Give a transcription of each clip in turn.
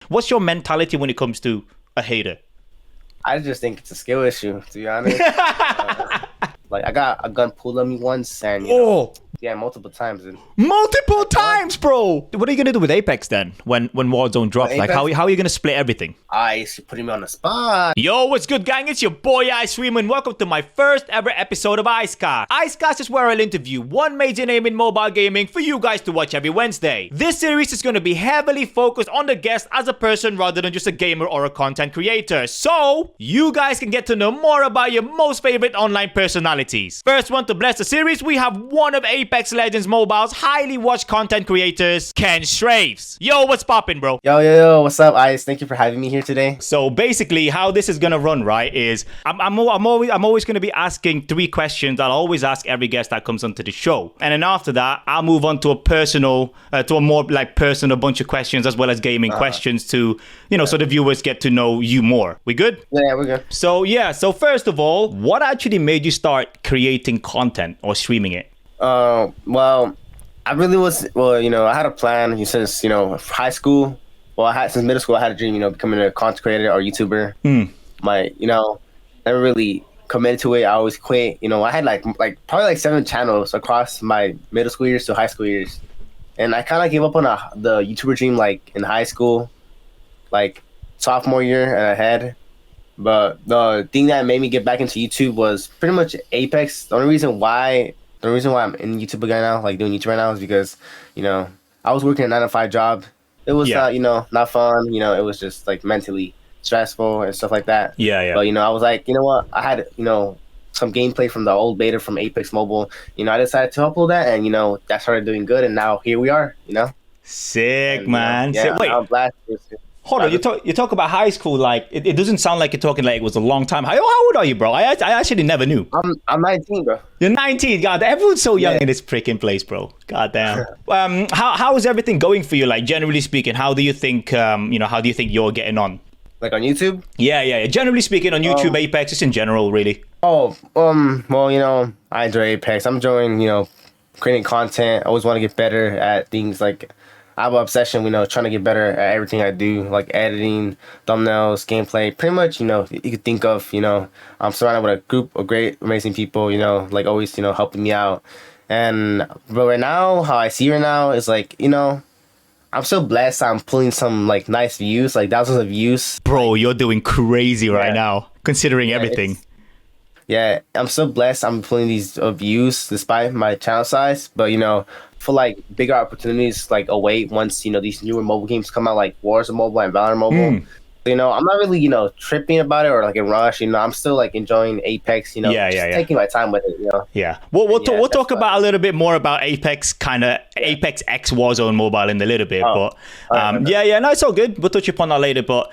What's your mentality when it comes to a hater? I just think it's a skill issue, to be honest. Like I got a gun pulled on me once, and multiple times. And multiple times, bro. What are you gonna do with Apex then when Warzone drops? Like how are you gonna split everything? Ice, you're putting me on the spot. Yo, what's good, gang? It's your boy Ice Stream, and welcome to my first ever episode of Icecast. Icecast is where I'll interview one major name in mobile gaming for you guys to watch every Wednesday. This series is gonna be heavily focused on the guest as a person rather than just a gamer or a content creator, so you guys can get to know more about your most favorite online personalities. First one to bless the series, we have one of Apex Legends Mobile's highly watched content creators, KENSTRAFES. Yo, what's poppin', bro? Yo, what's up, Ice? Thank you for having me here today. So basically, how this is gonna run, right, is I'm always gonna be asking 3 questions. I'll always ask every guest that comes onto the show, and then after that, I'll move on to a more like personal bunch of questions as well as gaming questions to so the viewers get to know you more. We good? Yeah, we're good. So first of all, what actually made you start creating content or streaming it? Well, I really was. Well, I had a plan since high school. Well, since middle school, I had a dream, becoming a content creator or YouTuber. Never really committed to it. I always quit. I had probably 7 channels across my middle school years to high school years, and I kind of gave up on the YouTuber dream in high school, sophomore year and ahead. But the thing that made me get back into YouTube was pretty much Apex. The only reason why I'm in YouTube again now, doing YouTube right now, is because, I was working a 9-to-5 job. It was not fun. It was just mentally stressful and stuff like that. Yeah. But I was like, you know what? I had some gameplay from the old beta from Apex Mobile. I decided to upload that, and that started doing good, and now here we are. Sick, man. Yeah, wait. I'm blessed. Hold on, you talk about high school it doesn't sound like you're talking it was a long time. How old are you, bro? I actually never knew. I'm 19, bro. You're 19. God, everyone's so young in this freaking place, bro. God damn. How is everything going for you? Generally speaking, how do you think you're getting on? On YouTube? Yeah. Generally speaking, on YouTube, Apex, just in general, really. Well, I enjoy Apex. I'm enjoying, creating content. I always want to get better at things I have an obsession, trying to get better at everything I do, editing, thumbnails, gameplay, pretty much, you could think of, I'm surrounded with a group of great, amazing people, always, helping me out. But right now, how I see right now is I'm so blessed. I'm pulling some nice views, thousands of views. Bro, you're doing crazy right now, considering everything. Yeah, I'm so blessed. I'm pulling these views despite my channel size, but for bigger opportunities await once these newer mobile games come out, like Warzone Mobile and Valorant Mobile. I'm not really tripping about it or in rush. I'm still enjoying Apex. Taking my time with it. Yeah. We'll talk about a little bit more about Apex, Apex X Warzone Mobile in a little bit. No, it's all good. We'll touch upon that later, but.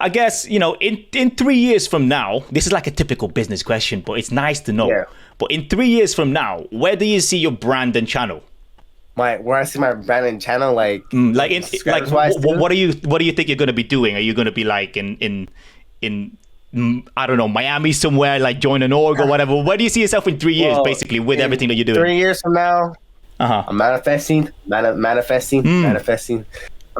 I guess, in 3 years from now, this is a typical business question, but it's nice to know. Yeah. But in 3 years from now, where do you see your brand and channel? Where I see my brand and channel, what do you think you're going to be doing? Are you going to be in I don't know, Miami somewhere, join an org or whatever? Where do you see yourself in 3 years, basically, with everything that you're doing? 3 years from now, I'm manifesting. I'm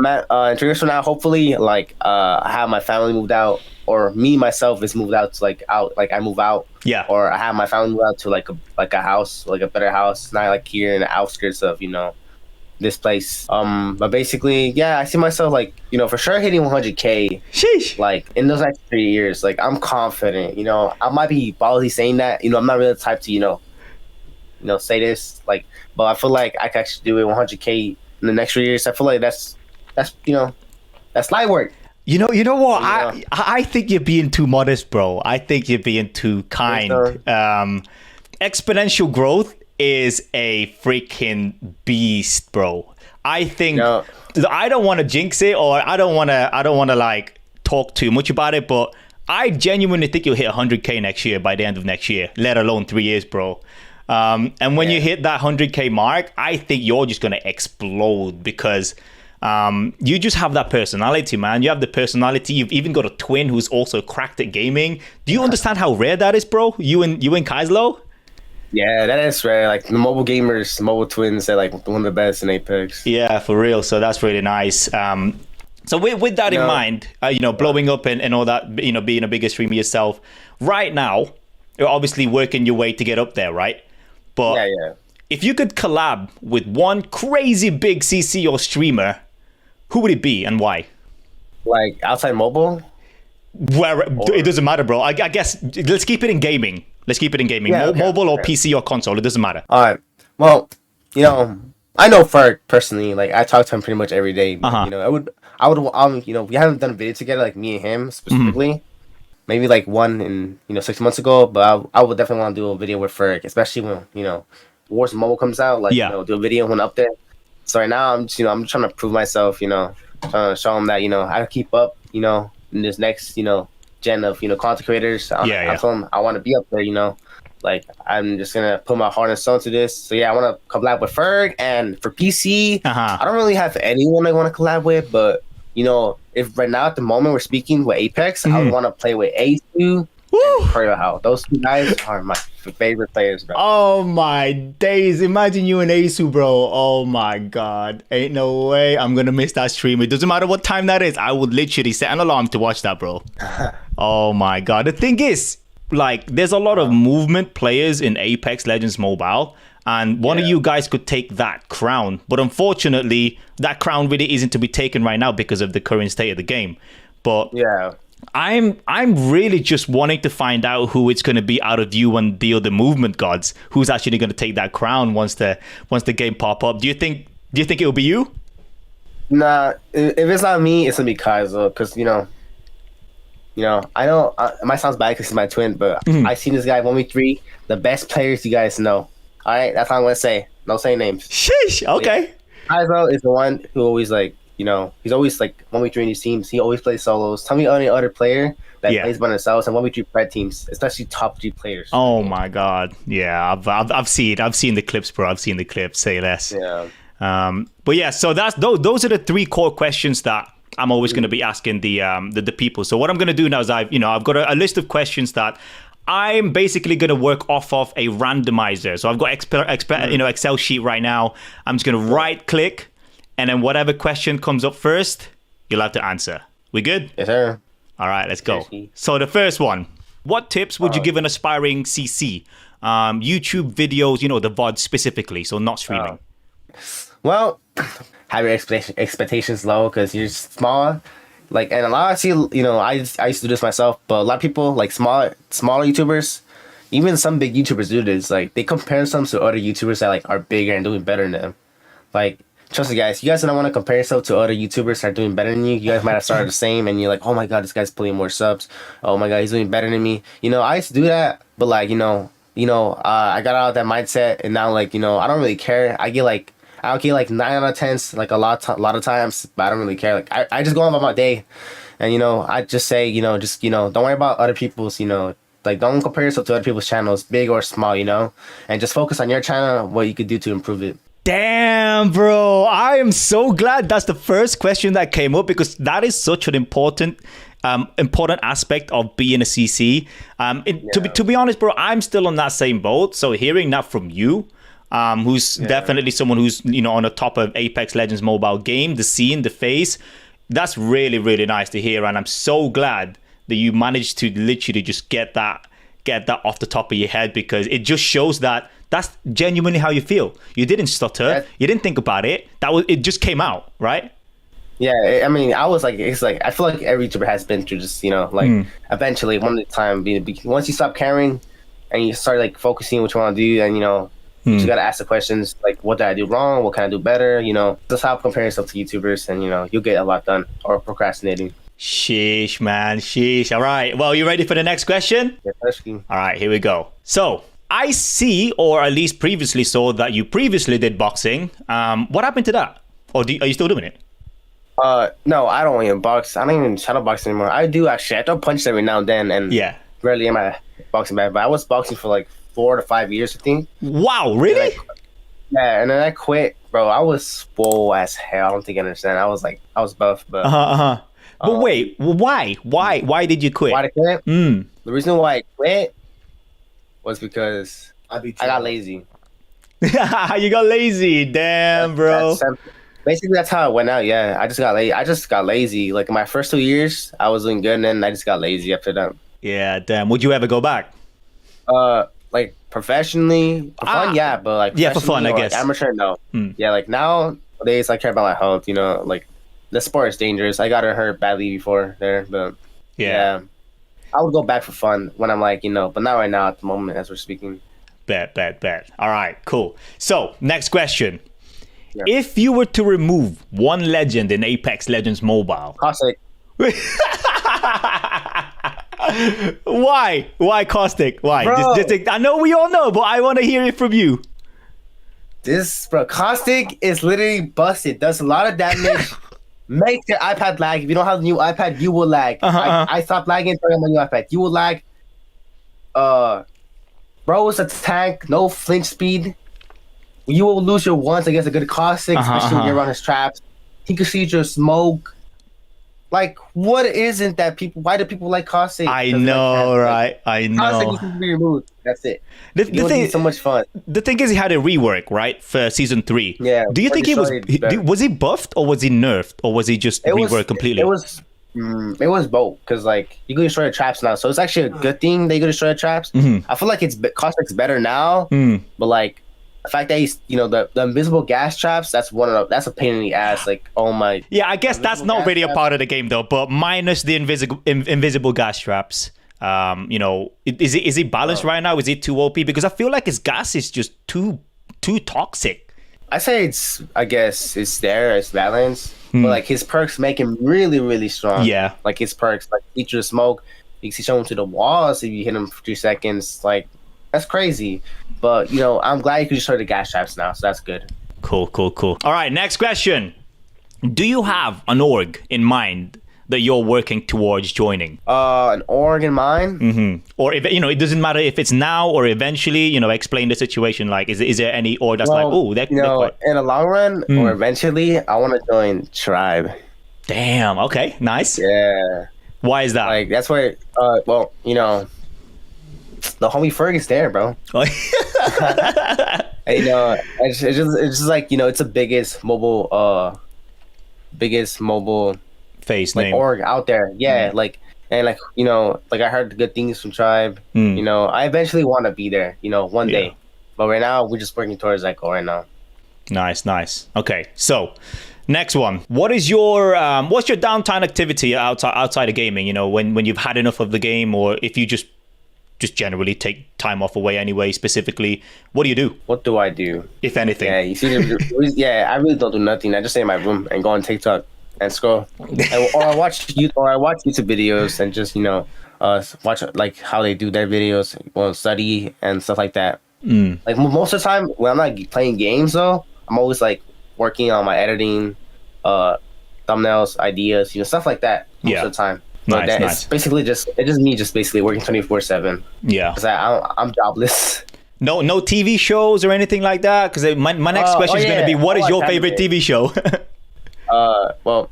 at in 3 years from now, hopefully, I have my family moved out, or me myself is moved out to I move out. Yeah. Or I have my family move out to a house, a better house, not here in the outskirts of this place. But basically, yeah, I see myself for sure hitting 100K. Sheesh. In those next 3 years, I'm confident. I might be ballsy saying that. I'm not really the type to say this but I feel like I can actually do it 100K in the next 3 years. I feel like that's light work. You know what? I think you're being too modest, bro. I think you're being too kind. Exponential growth is a freaking beast, bro. I think I don't want to jinx it, or I don't want to talk too much about it, but I genuinely think you'll hit 100K next year by the end of next year, let alone 3 years, bro. And when you hit that 100K mark, I think you're just gonna explode because. You just have that personality, man. You have the personality. You've even got a twin who's also cracked at gaming. Do you understand how rare that is, bro? You and Kaislo? Yeah, that is rare. The mobile gamers, mobile twins, they're one of the best in Apex. Yeah, for real. So that's really nice. So with that in mind, blowing up and all that, being a bigger streamer yourself, right now, you're obviously working your way to get up there, right? But if you could collab with one crazy big CC or streamer, who would it be and why? Like outside mobile? It doesn't matter, bro. I guess let's keep it in gaming. Mobile or PC or console, it doesn't matter. All right. Well, I know Ferg personally. Like I talk to him pretty much every day. I would, we haven't done a video together, like me and him specifically. Maybe like one in 6 months ago, but I would definitely want to do a video with Ferg, especially when Warzone Mobile comes out. Like do a video when up there. So right now I'm I'm trying to prove myself. Trying to show him that I can keep up. In this next gen of content creators. I told him I want to be up there. Like I'm just gonna put my heart and soul to this. So I want to collab with Ferg, and for PC, I don't really have anyone I want to collab with, but if right now at the moment we're speaking with Apex, I would want to play with Asu and How. Those two guys are my favorite players, bro. Oh my days. Imagine you and Asu, bro. Oh my god. Ain't no way I'm gonna miss that stream. It doesn't matter what time that is. I would literally set an alarm to watch that, bro. Oh my god. The thing is, like, there's a lot of movement players in Apex Legends Mobile, and one of you guys could take that crown. But unfortunately, that crown really isn't to be taken right now because of the current state of the game. But I'm really just wanting to find out who it's going to be out of you and the other movement gods, who's actually going to take that crown once the game pop up. Do you think it will be you? Nah, if it's not me, it's gonna be Kaiser, because I know it might sound bad because he's my twin, but I seen this guy 1v3, the best players you guys know. All right, that's all I'm gonna say. No saying names. Sheesh. Okay. Kaiser is the one who always he's always like 1v3 in his teams. He always plays solos. Tell me any other player that plays by themselves and 1v3 red teams, especially top G players. Oh my god. Yeah, I've seen the clips, bro. I've seen the clips. Say less. Yeah. But yeah, so those are the three core questions that I'm always going to be asking the people. So what I'm going to do now is I've got a list of questions that I'm basically going to work off of a randomizer. So I've got Excel sheet right now. I'm just going to right click, and then whatever question comes up first, you'll have to answer. We good? Yes, sir. All right, let's go. So the first one, what tips would you give an aspiring CC? YouTube videos, the VOD specifically, so not streaming. Well, have your expectations low because you're small. Like, and a lot, I see, I used to do this myself, but a lot of people, like smaller YouTubers, even some big YouTubers do this. Like, they compare themselves to other YouTubers that like are bigger and doing better than them. Like, trust me, guys, you guys don't want to compare yourself to other YouTubers that are doing better than you. You guys might have started the same, and you're like, oh my god, this guy's pulling more subs. Oh my god, he's doing better than me. I used to do that, but like, I got out of that mindset, and now like, I don't really care. I'll get like 9 out of 10s, like a lot of times, but I don't really care. Like I just go on about my day, and I just say, don't worry about other people's, like don't compare yourself to other people's channels, big or small, and just focus on your channel, what you could do to improve it. Damn, bro! I am so glad that's the first question that came up, because that is such an important aspect of being a CC. To be honest, bro, I'm still on that same boat. So hearing that from you, who's definitely someone who's on the top of Apex Legends Mobile game, the scene, the face, that's really, really nice to hear, and I'm so glad that you managed to literally just get that off the top of your head, because it just shows that that's genuinely how you feel. You didn't stutter, you didn't think about it. It just came out, right? Yeah, I mean, it's like I feel like every YouTuber has been through this, eventually one of the time, once you stop caring and you start like focusing what you want to do, and you just gotta ask the questions like, what did I do wrong? What can I do better? Just stop comparing yourself to YouTubers, and you'll get a lot done, or procrastinating. Sheesh, man, sheesh. All right, well, you ready for the next question? Yeah, all right, here we go. So I see, or at least previously saw, that you previously did boxing. What happened to that? Or are you still doing it? No, I don't even box. I don't even shadow box anymore. I do actually. I throw punches every now and then, and rarely am I boxing bad. But I was boxing for like 4 to 5 years, I think. Wow, really? And then I quit, bro. I was swole as hell. I don't think you understand. I was buff, but But wait, why? Why did you quit? Why did I quit? The reason why I quit was because I got lazy. You got lazy, damn, bro. Basically, that's how it went out. Yeah, I just got lazy. Like my first 2 years, I was doing good, and then I just got lazy after that. Yeah, damn. Would you ever go back? Like professionally, for fun, yeah, but like yeah, for fun, I like guess. amateur, no. Yeah, like nowadays, I care about my health. You know, like the sport is dangerous. I got hurt badly before there, but yeah, I would go back for fun when I'm like, but not right now at the moment as we're speaking. Bet. All right, cool. So next question. Yeah. If you were to remove one legend in Apex Legends Mobile, Caustic. Why? Why Caustic? Why? Bro. I know we all know, but I want to hear it from you. Caustic is literally busted. Does a lot of damage. Makes your iPad lag. If you don't have the new iPad, you will lag. I stopped lagging for my new iPad. You will lag. Bro is a tank. No flinch speed. You will lose your ones against a good Caustic, especially when you're around his traps. He can see your smoke. Like, what isn't that people? Why do people like Caustic? I know, right? I know. Caustic needs to be removed. That's it. The thing, so much fun. The thing is, he had a rework, right, for season 3. Yeah. Do you think he was he buffed or was he nerfed or was he just reworked completely? It was both because like you can destroy the traps now, so it's actually a good thing that you can destroy the traps. I feel like Caustic's better now, but like. The fact that he's, the invisible gas traps, that's a pain in the ass. Like, oh my. Yeah, I guess that's not really a part of the game though. But minus the invisible gas traps, is he balanced right now? Is he too OP? Because I feel like his gas is just too toxic. I say I guess it's balanced, but like his perks make him really, really strong. Yeah, like his perks, like feature the smoke, you can show him to the walls if you hit him for 3 seconds. Like that's crazy. But, I'm glad you can destroy the gas traps now, so that's good. Cool. All right, next question. Do you have an org in mind that you're working towards joining? An org in mind? Or, if it doesn't matter if it's now or eventually, explain the situation. Like, is there any org that's in the long run or eventually, I want to join Tribe. Damn, okay, nice. Yeah. Why is that? Like, that's where, the homie Ferg is there, bro. And, it's just like it's the biggest mobile face like name org out there. Yeah, like I heard good things from Tribe. I eventually want to be there. One day, but right now we're just working towards that goal right now. Nice. Okay, so. Next one. What's your downtime activity outside of gaming? When you've had enough of the game, or if you just generally take time off away anyway. Specifically, what do you do? What do I do? If anything. Yeah, you see, I really don't do nothing. I just stay in my room and go on TikTok and scroll, or I watch YouTube videos and just watch like how they do their videos, study and stuff like that. Like most of the time when I'm not playing games though, I'm always like working on my editing, thumbnails, ideas, stuff like that most of the time. Nice. It's basically just me basically working 24/7. Yeah, because I'm jobless. No TV shows or anything like that. Because my next question is going to be, what is your favorite TV show? Well,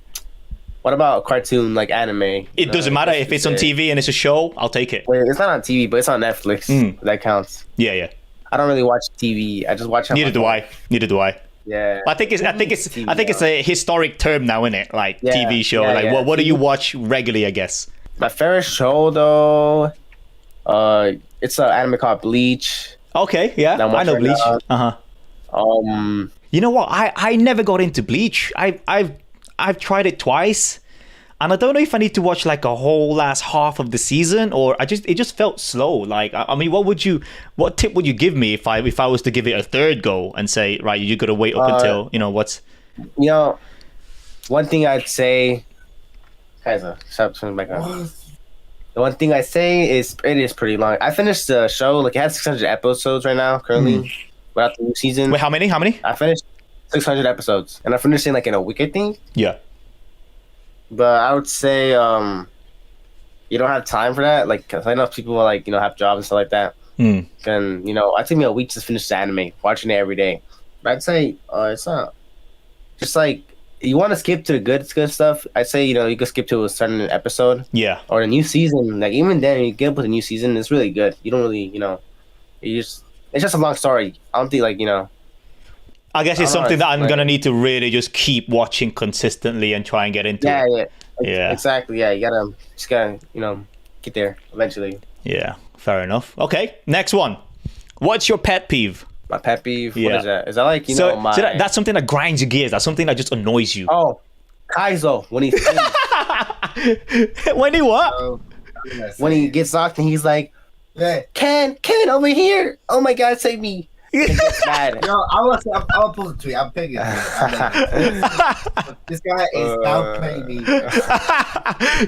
what about cartoon like anime? It doesn't matter if it's on TV and it's a show. I'll take it. Wait, it's not on TV, but it's on Netflix. That counts. Yeah. I don't really watch TV. I just watch. Neither do I. Yeah, I think it's a historic term now, isn't it? Like TV show. What do you watch regularly? I guess my favorite show though, it's an anime called Bleach. Okay, yeah, I know Bleach. You know what? I never got into Bleach. I've tried it twice, and I don't know if I need to watch like a whole last half of the season, or it just felt slow. Like, I mean, what tip would you give me if I was to give it a third go and say, right, you got to wait up until what's. One thing I'd say, stop turning back on. The one thing I say is it is pretty long. I finished the show, like it has 600 episodes right now currently, without the new season. Wait, how many? I finished 600 episodes, and I finished it like in a week, I think. Yeah. But I would say you don't have time for that, like, cause I know people like have jobs and stuff like that. And it took me a week to finish the anime, watching it every day. But I'd say it's not just like you want to skip to the good stuff. I'd say you could skip to a certain episode, or a new season. Like even then, you get up with a new season, it's really good. You don't really it's just a long story. I don't think I guess it's something that I'm gonna need to really just keep watching consistently and try and get into it. Yeah, exactly. Yeah, you gotta get there eventually. Yeah, fair enough. Okay, next one. What's your pet peeve? My pet peeve. What is that? Is that like so that's something that grinds your gears? That's something that just annoys you? Oh, Kaizo when he when he what? When he gets knocked and he's like, Ken over here! Oh my God, save me! He gets mad. Yo, I'll post a tweet. I'm picking it. This guy is outplaying me.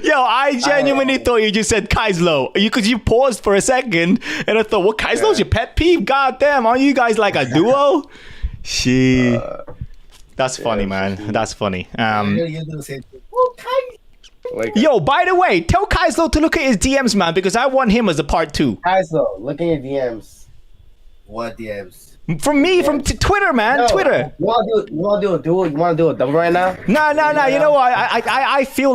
Yo, I genuinely thought you just said Kaislo. Because you paused for a second and I thought, what, Kaislo's your pet peeve? God damn, aren't you guys like a duo? That's funny, man. That's funny. Yo, by the way, tell Kaislo to look at his DMs, man, because I want him as a part 2. Kaislo, look at your DMs. What DMs? From me, from Twitter, man. No, Twitter. You want to do a duel? You want to do a double right now? No. You know what? I feel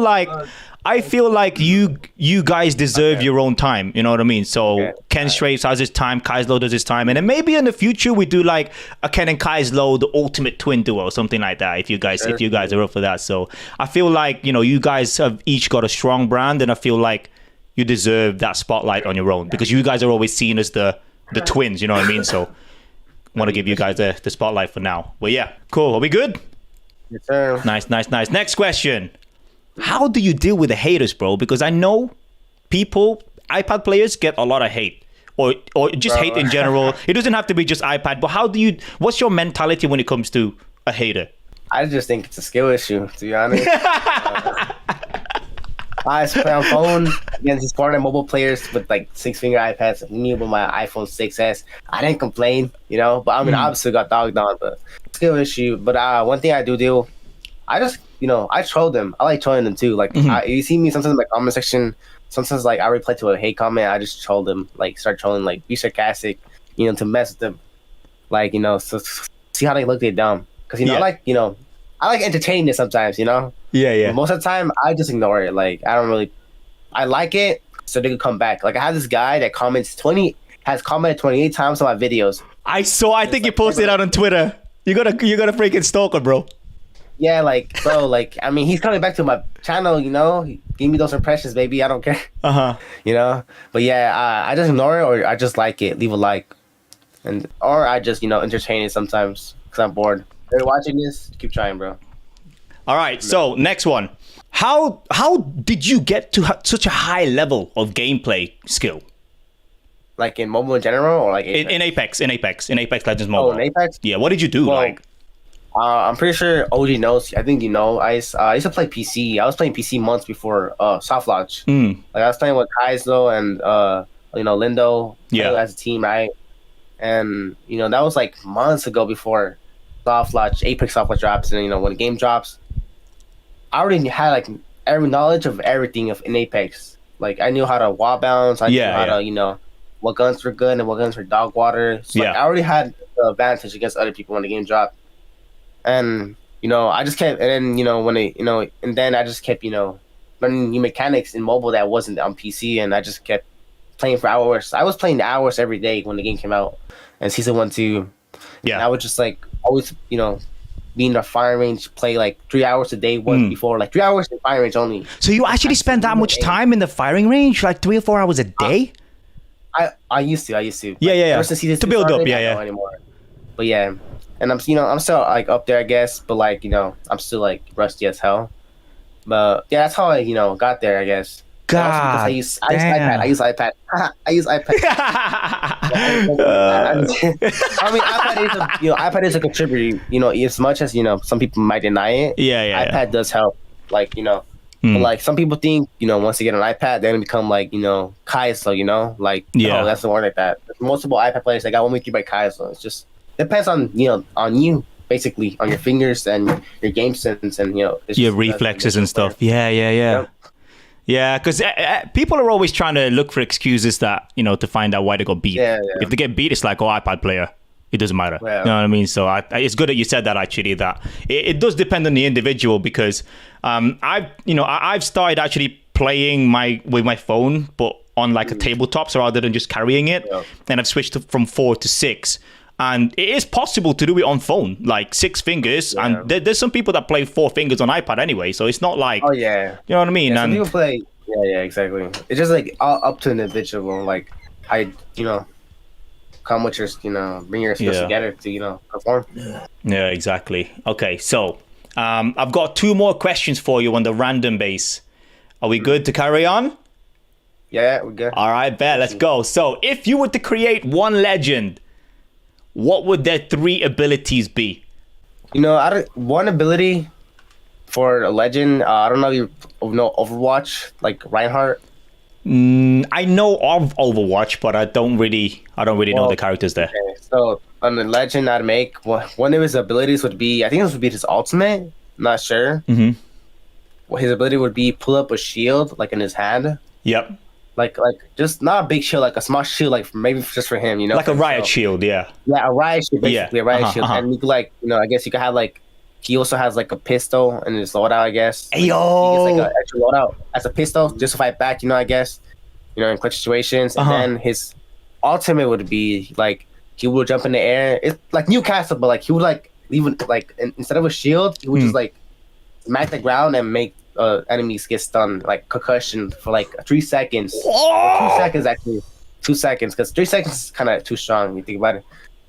like you guys deserve your own time. You know what I mean? So KENSTRAFES has his time, Kaislo does his time, and then maybe in the future we do like a Ken and Kaislo, the ultimate twin duo, or something like that. If you guys are up for that, so I feel like you guys have each got a strong brand, and I feel like you deserve that spotlight on your own because you guys are always seen as the twins. You know what I mean? So I want to give you guys the spotlight for now. But yeah, cool. Are we good? Yes, sir. Nice. Next question. How do you deal with the haters, bro? Because I know iPad players get a lot of hate or just hate in general. It doesn't have to be just iPad, but what's your mentality when it comes to a hater? I just think it's a skill issue, to be honest. I used to play on phone against these partner mobile players with like 6-finger iPads. Me with my iPhone 6s. I didn't complain, but I mean, obviously got dogged on, but skill issue. But one thing I do, I just, I troll them. I like trolling them too. Like, you see me sometimes in my comment section. Sometimes, like, I reply to a hate comment. I just troll them, like, start trolling, like, be sarcastic, to mess with them. Like, so see how they look, they dumb. Because, I like entertaining it sometimes, Yeah. But most of the time, I just ignore it. Like, I like it, so they can come back. Like, I have this guy that has commented 28 times on my videos. I think you posted out on Twitter. You got a freaking stalker, bro. Yeah, like, bro, like, I mean, he's coming back to my channel, He give me those impressions, baby. I don't care. But yeah, I just ignore it, or I just like it, leave a like, or I just entertain it sometimes because I'm bored. If you're watching this, keep trying, bro. All right, so next one. How did you get to such a high level of gameplay skill? Like in mobile in general, or like Apex? In Apex Legends Mobile. Oh, in Apex? Yeah, what did you do? I'm pretty sure OG knows. I think I used to play PC. I was playing PC months before soft launch. Like I was playing with Kaislo and Lindo as a team, right? And that was like months ago before soft launch, Apex soft launch drops, and when the game drops, I already had like every knowledge of everything in Apex. Like I knew how to wall bounce. I knew how to what guns were good and what guns were dog water. So like, I already had the advantage against other people when the game dropped. And I just kept, and then when and then I just kept learning new mechanics in mobile that wasn't on PC, and I just kept playing for hours. I was playing hours every day when the game came out, and season 1, 2. Yeah, I would just like always be in the firing range, play like 3 hours a day before, like 3 hours in firing range only. So you actually spend that much time in the firing range, like 3 or 4 hours a day? I used to. Yeah. To build up, I don't anymore. But yeah. And I'm still like up there, I guess, but like, I'm still like rusty as hell. But yeah, that's how I, got there, I guess. God, I use iPad. I use iPad. I mean, iPad is a contributor, as much as, some people might deny it. Yeah. iPad does help. Like, but like some people think, once they get an iPad, they're gonna become like, Kaislo, like, no, that's the word like that. There's multiple iPad players that got 1v3 by Kaislo. It's just depends on on you, basically, on your fingers and your game sense and your reflexes and stuff. Yeah. Yep. Yeah, because people are always trying to look for excuses that to find out why they got beat. Yeah. If they get beat, it's like, iPad player. It doesn't matter. Yeah. You know what I mean? So it's good that you said that. Actually, that it does depend on the individual because I've started actually playing with my phone, but on like a tabletop, so rather than just carrying it, and I've switched from 4 to 6. And it is possible to do it on phone, like 6 fingers. Yeah. And there's some people that play 4 fingers on iPad anyway. So it's not like, Oh yeah, you know what I mean? yeah, some And people play. Yeah, exactly. It's just like all up to an individual. Like come with your, bring your skills together to, perform. yeah, exactly. Okay, so I've got 2 more questions for you on the random base. Are we good to carry on? Yeah, we're good. All right, bet. Let's go. So if you were to create one legend, what would their 3 abilities be? One ability for a legend. I don't know if you know Overwatch, like Reinhardt. I know of Overwatch, but I don't really know the characters there. Okay, so on the legend I'd make, one of his abilities would be, I think this would be his ultimate. I'm not sure. Mm-hmm. Well, his ability would be pull up a shield like in his hand. Yep. Like just not a big shield, like a small shield, like maybe just for him, Like a riot shield, yeah. Yeah, a riot shield, basically a riot shield. And you could I guess you could have he also has like a pistol in his loadout, I guess. Hey, He yo. gets like an extra loadout as a pistol just to fight back, I guess. In clutch situations. And then his ultimate would be like he would jump in the air. It's like Newcastle, but like he would even instead of a shield, he would just smack the ground and make enemies get stunned, like concussion for like 3 seconds. Oh! 2 seconds actually. 2 seconds, because 3 seconds is kind of too strong. You think about it,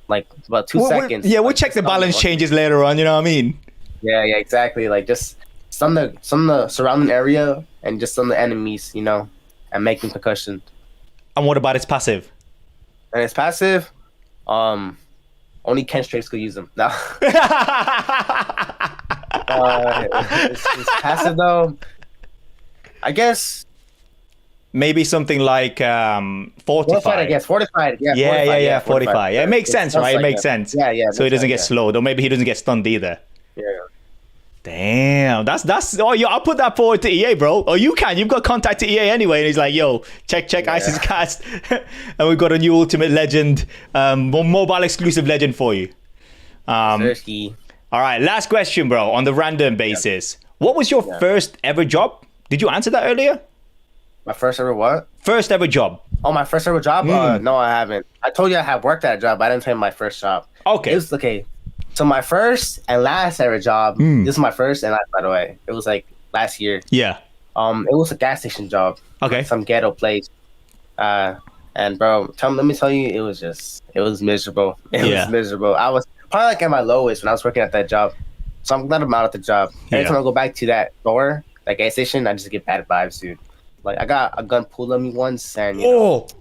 like about 2 seconds. We'll check the balance changes later on. You know what I mean? Yeah, exactly. Like just some the surrounding area and just some of the enemies, and make them concussion. And what about its passive? And its passive, only KENSTRAFES could use them. No. It's passive though. I guess maybe something like fortified. I guess fortified. Yeah, yeah, fortified. Yeah, it makes sense, right? It makes sense. Yeah. So he doesn't get slowed, or maybe he doesn't get stunned either. Yeah. Damn, that's. Oh, yo, I'll put that forward to EA, bro. Oh, you can. You've got contact to EA anyway, and he's like, yo, check ISIS cast, and we've got a new Ultimate Legend, mobile exclusive legend for you. All right, last question, bro. On the random basis, what was your first ever job? Did you answer that earlier? My first ever what? First ever job. Oh, my first ever job? No, I haven't. I told you I had worked at a job, but I didn't tell you my first job. Okay. It was okay. So my first and last ever job. This is my first and last, by the way. It was like last year. Yeah. It was a gas station job. Okay. Some ghetto place. And bro, let me tell you, it was miserable. It was miserable. I was probably like at my lowest when I was working at that job. So I'm glad I'm out at the job. Every time I go back to that store, that gas station, I just get bad vibes, dude. Like I got a gun pulled on me once, and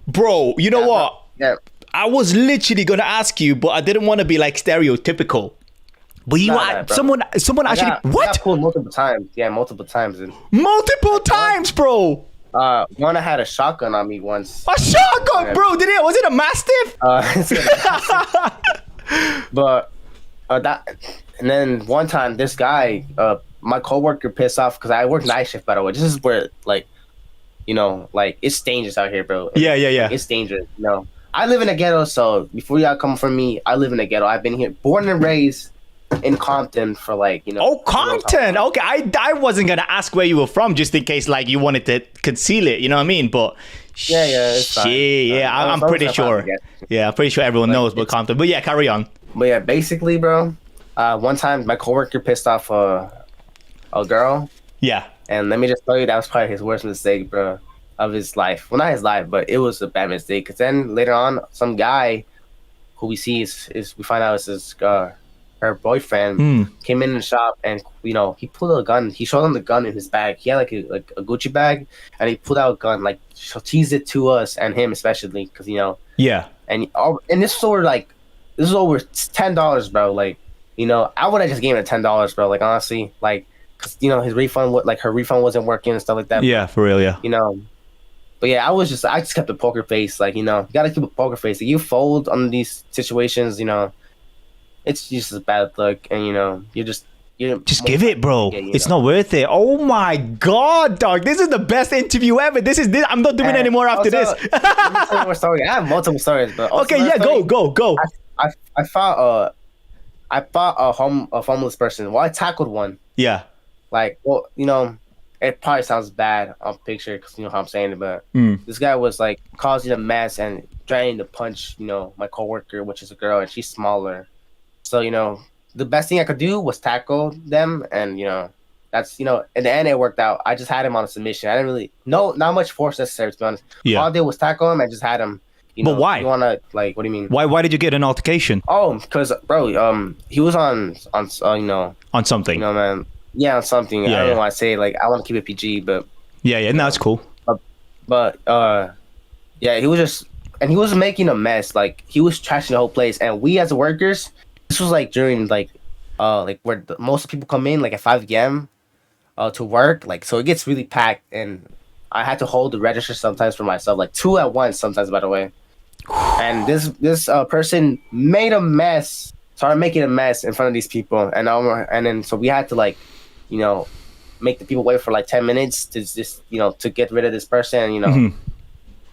bro, you know what? Yeah. I was literally gonna ask you, but I didn't want to be like stereotypical. But someone actually I got pulled multiple times. Yeah, multiple times. And multiple times, bro. One I had a shotgun on me once. A shotgun, bro? Was it a Mastiff? But and then one time this guy, my coworker pissed off because I work night shift, by the way. This is where it's dangerous out here, bro. Yeah. It's dangerous. I live in a ghetto, so before y'all come from me, I live in a ghetto. I've been here, born and raised in Compton for Oh, Compton. Okay, I wasn't gonna ask where you were from, just in case you wanted to conceal it. You know what I mean? But it's fine. Yeah, I'm pretty sure. Yeah, I'm pretty sure everyone knows about Compton. But yeah, carry on. But yeah, basically, bro. One time my coworker pissed off a girl. Yeah. And let me just tell you, that was probably his worst mistake, bro, of his life. Well, not his life, but it was a bad mistake. Because then later on, some guy who we see we find out is his her boyfriend came in the shop, and he pulled a gun. He showed him the gun in his bag. He had like a Gucci bag, and he pulled out a gun, teased it to us and him especially, because yeah. And this is over $10, bro. I would have just gave him $10, bro. Honestly, because his refund, her refund wasn't working and stuff like that. Yeah, for real, yeah. But yeah, I just kept a poker face. You gotta keep a poker face. If you fold on these situations, it's just a bad luck, and you just give it, bro. It's not worth it. Oh my god, dog! This is the best interview ever. I'm not doing any more after this. Let me tell you more story. I have multiple stories, but okay, yeah, go. I fought a homeless person. Well, I tackled one. Yeah. It probably sounds bad on picture because you know how I'm saying it, but this guy was causing a mess, and trying to punch, my coworker, which is a girl, and she's smaller. So, the best thing I could do was tackle them, and that's in the end it worked out. I just had him on a submission. I didn't really not much force necessary, to be honest. Yeah. All I did was tackle him and just had him. But why? You wanna what do you mean? Why did you get an altercation? Oh, because bro, he was on On something. man. Yeah, on something. Yeah, I don't know why I say, like, I want to keep it PG, but Yeah, no, that's cool. but yeah, he was just, and he was making a mess. Like, he was trashing the whole place, and we as workers, this was like during like where most people come in, like at 5 p.m. To work, like, so it gets really packed, and I had to hold the register sometimes for myself, like 2 at once sometimes, by the way. And this person made a mess, started making a mess in front of these people, and then so we had to, like, make the people wait for like 10 minutes to just to get rid of this person, and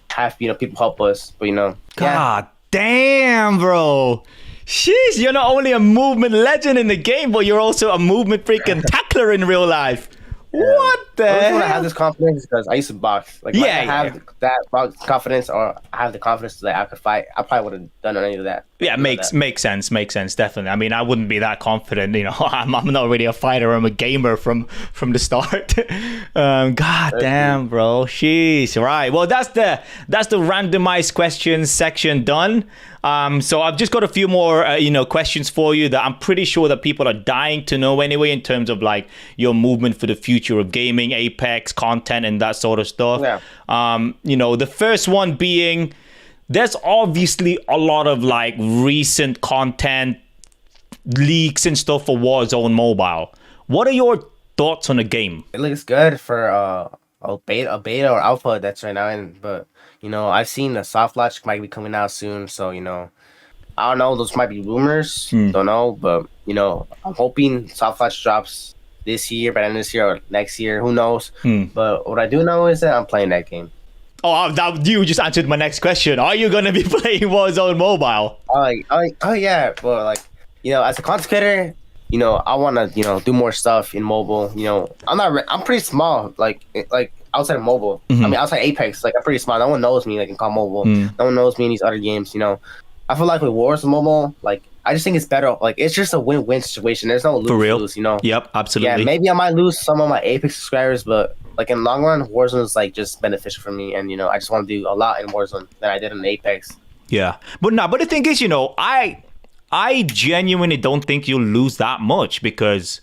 have people help us, but God damn, bro. Sheesh, you're not only a movement legend in the game, but you're also a movement freaking tackler in real life. What the hell? I have this confidence because I used to box. Like, if I have that box confidence, or I have the confidence that I could fight, I probably would have done any of that. Yeah, makes sense, definitely. I mean, I wouldn't be that confident, I'm not really a fighter, I'm a gamer from the start. God damn, bro. Sheesh. Right. Well, that's the randomized questions section done. So I've just got a few more questions for you that I'm pretty sure that people are dying to know anyway, in terms of like your movement for the future of gaming, Apex content, and that sort of stuff. Yeah. The first one being, there's obviously a lot of like recent content leaks and stuff for Warzone Mobile. What are your thoughts on the game? It looks good for a beta or alpha that's right now in, but I've seen the soft launch might be coming out soon, so I don't know, those might be rumors, don't know, but I'm hoping soft launch drops this year, by the end of this year or next year, who knows. But what I do know is that I'm playing that game. Oh, you just answered my next question. Are you gonna be playing Warzone Mobile? Oh yeah, but like, as a content creator, I want to do more stuff in mobile. I'm pretty small, like outside of mobile. I mean, outside Apex, like, I'm pretty small. No one knows me like in Call Mobile. No one knows me in these other games. I feel like with Warzone Mobile, like, I just think it's better. Like, it's just a win-win situation. There's no lose. Yep, absolutely. Yeah, maybe I might lose some of my Apex subscribers, but like in the long run, Warzone is like just beneficial for me, and I just want to do a lot in Warzone than I did in Apex. Yeah, but the thing is, I genuinely don't think you'll lose that much, because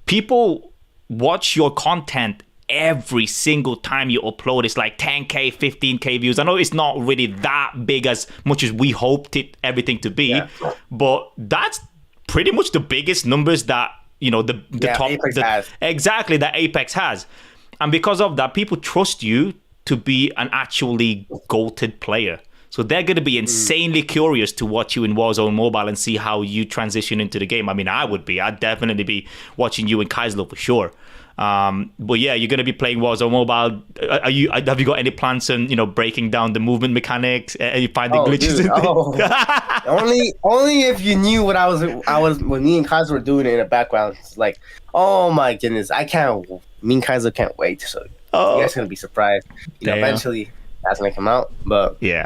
people watch your content every single time you upload. It's like 10k 15k views. I know it's not really that big as much as we hoped everything to be, but that's pretty much the biggest numbers that the top Apex has. Exactly, that Apex has. And because of that, people trust you to be an actually goated player. So they're going to be insanely curious to watch you in Warzone Mobile and see how you transition into the game. I mean, I'd definitely be watching you in Kaislo for sure. But yeah, you're going to be playing Warzone Mobile. Have you got any plans on, breaking down the movement mechanics? Are you finding glitches? Only if you knew what I was when me and Kaislo were doing it in the background. It's like, oh my goodness, me and Kaislo can't wait. So you guys are going to be surprised. Eventually that's gonna come out, but we're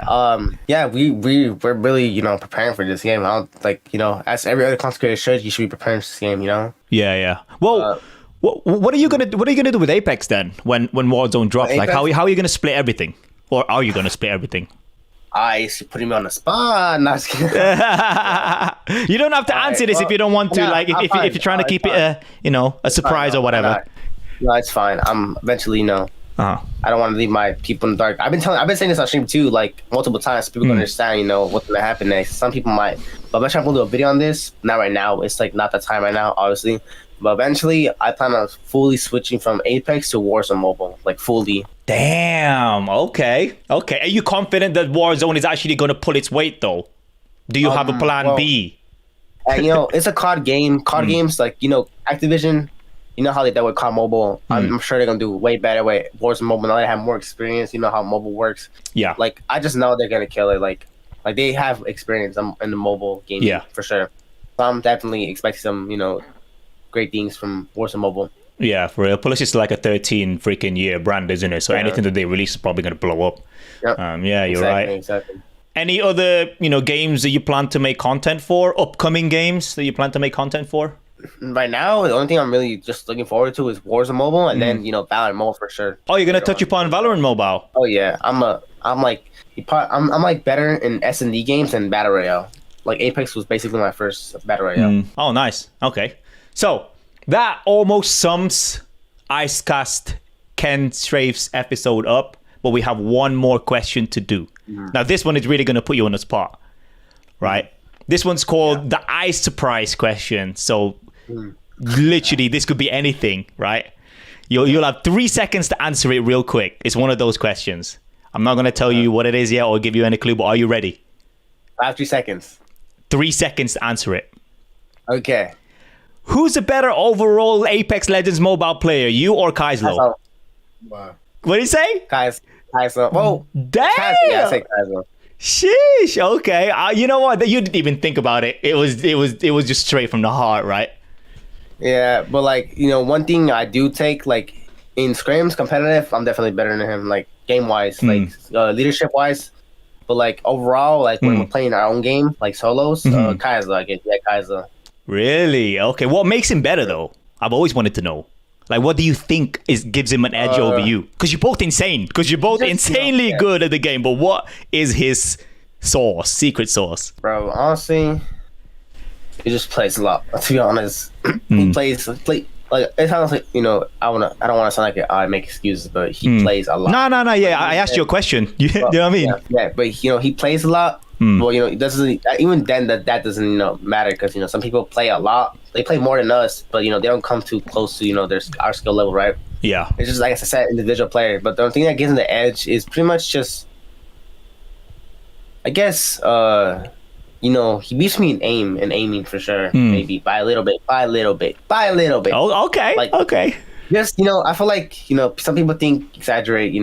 really preparing for this game. As every other content creator should, you should be preparing for this game. Well, what are you gonna do with Apex then when Warzone drops? Like, how are you gonna split everything, or are you gonna split everything? You're putting me on the spot. No, you don't have to answer this if you don't want to. Like, if you're trying to keep it a surprise or whatever. No, it's fine. I'm eventually I don't want to leave my people in the dark. I've been saying this on stream too, like multiple times. So people can understand, what's gonna happen next. Some people might, but I'm trying to do a video on this. Not right now. It's like not the time right now, obviously. But eventually, I plan on fully switching from Apex to Warzone Mobile, like fully. Damn. Okay. Are you confident that Warzone is actually gonna pull its weight though? Do you have a plan B? It's a COD game. COD games, like Activision. You know how they did with COD Mobile. I'm sure they're gonna do way better with Warzone Mobile. Now they have more experience. You know how mobile works. Yeah. Like, I just know they're gonna kill it. Like they have experience in the mobile game. Yeah, for sure. So I'm definitely expecting some great things from Warzone Mobile. Yeah, for real. Plus, it's like a 13 freaking year brand, isn't it? So anything that they release is probably gonna blow up. Yep. You're right. Exactly. Any other, games that you plan to make content for? Upcoming games that you plan to make content for? Right now, the only thing I'm really just looking forward to is Warzone Mobile, and then Valorant Mobile for sure. Oh, you're gonna touch upon Valorant Mobile? Oh yeah, I'm like better in S&D games than Battle Royale. Like Apex was basically my first Battle Royale. Oh, nice. Okay, so that almost sums Icecast KENSTRAFES episode up, but we have one more question to do. Now, this one is really gonna put you on the spot, right? This one's called the Ice Surprise question. So literally, this could be anything, right? You'll have 3 seconds to answer it real quick. It's one of those questions. I'm not going to tell you what it is yet or give you any clue, but are you ready? I have 3 seconds. 3 seconds to answer it. Okay. Who's a better overall Apex Legends mobile player, you or Kaislo? Wow. What did he say? Kaislo. Whoa. Damn. Yeah, I say Kaislo. Sheesh. Okay. You know what? You didn't even think about it. It was just straight from the heart, right? Yeah, but like one thing I do take like in scrims competitive, I'm definitely better than him. Like game wise, like leadership wise, but like overall, like when we're playing our own game, like solos, Kaislo, I guess. Yeah, Kaislo. Really? Okay. What makes him better though? I've always wanted to know. Like, what do you think gives him an edge over you? Because you're both insane. Because you're both insanely good at the game. But what is his secret sauce? Bro, honestly, he just plays a lot. To be honest, he plays like it sounds like I don't want to sound like I make excuses, but he plays a lot. No. Yeah, I asked you a question. You know what I mean? Yeah, but he plays a lot. Well, it doesn't. Even then, that doesn't matter because some people play a lot. They play more than us, but they don't come too close to our skill level, right? Yeah. It's just like I said, individual player. But the only thing that gives him the edge is pretty much just, I guess, he beats me in aiming for sure. Maybe by a little bit. Oh, okay. Like, okay. Just I feel like some people exaggerate.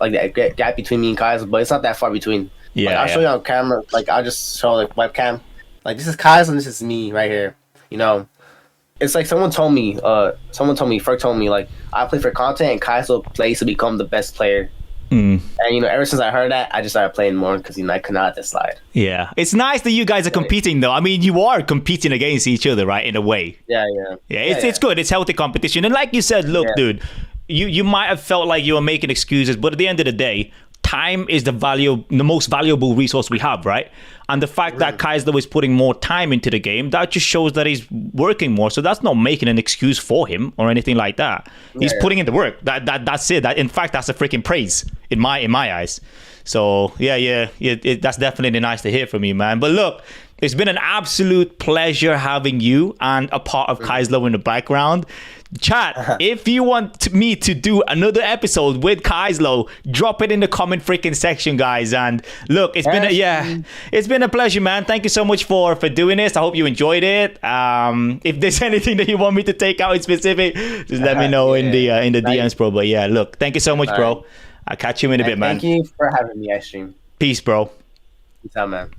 Like that gap between me and Kaiser, but it's not that far between. Yeah, like, I'll show you on camera. Like I'll just show like webcam. Like this is Kaiser and this is me right here. It's like someone told me, Ferg told me, like, I play for content and Kaiser plays to become the best player. And, ever since I heard that, I just started playing more because, I could not decide. Yeah. It's nice that you guys are competing, though. I mean, you are competing against each other, right, in a way. Yeah. It's good. It's healthy competition. And like you said, look, dude, you might have felt like you were making excuses, but at the end of the day, time is the most valuable resource we have, right? And the fact that Kaislo is putting more time into the game, that just shows that he's working more. So that's not making an excuse for him or anything like that. He's putting in the work. That's it. In fact, that's a freaking praise in my eyes. So that's definitely nice to hear from you, man. But look, it's been an absolute pleasure having you and a part of Kaislo in the background. Chat, if you want me to do another episode with Kaislo, drop it in the comment freaking section, guys. And look, it's been a pleasure, man. Thank you so much for doing this. I hope you enjoyed it. If there's anything that you want me to take out in specific, just let me know in the DMs, bro. But yeah, look, thank you so much, bro. I'll catch you in a bit, man. Thank you for having me, I stream. Peace, bro. Peace out, man.